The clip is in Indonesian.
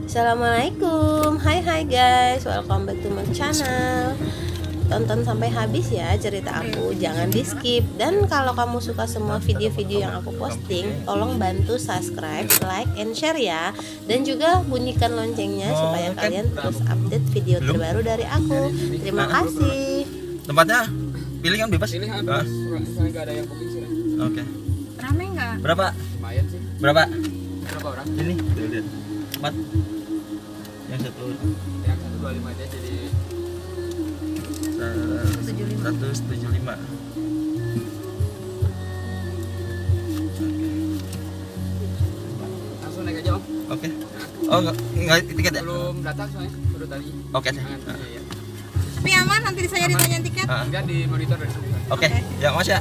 Assalamualaikum, hai guys, welcome back to my channel. Tonton sampai habis ya cerita aku, jangan di skip. Dan kalau kamu suka semua video-video yang aku posting, tolong bantu subscribe, like, and share ya. Dan juga bunyikan loncengnya supaya kalian terus update video terbaru dari aku. Terima kasih. Tempatnya pilih kan bebas? Pilih bebas, nggak ada yang booking sih. Oke. Rame nggak? Berapa? Lumayan sih. Berapa? Berapa orang? Ini lihat. 4. Yang satu. Yang 125 aja jadi 175. langsung naik aja om. Oke. Oh enggak tiket ya? Belum datang soalnya, baru tadi. Oke. Jangan ya. Tapi aman, nanti saya ditanyain tiket. Enggak di monitor dari sana. Oke. Ya Mas ya.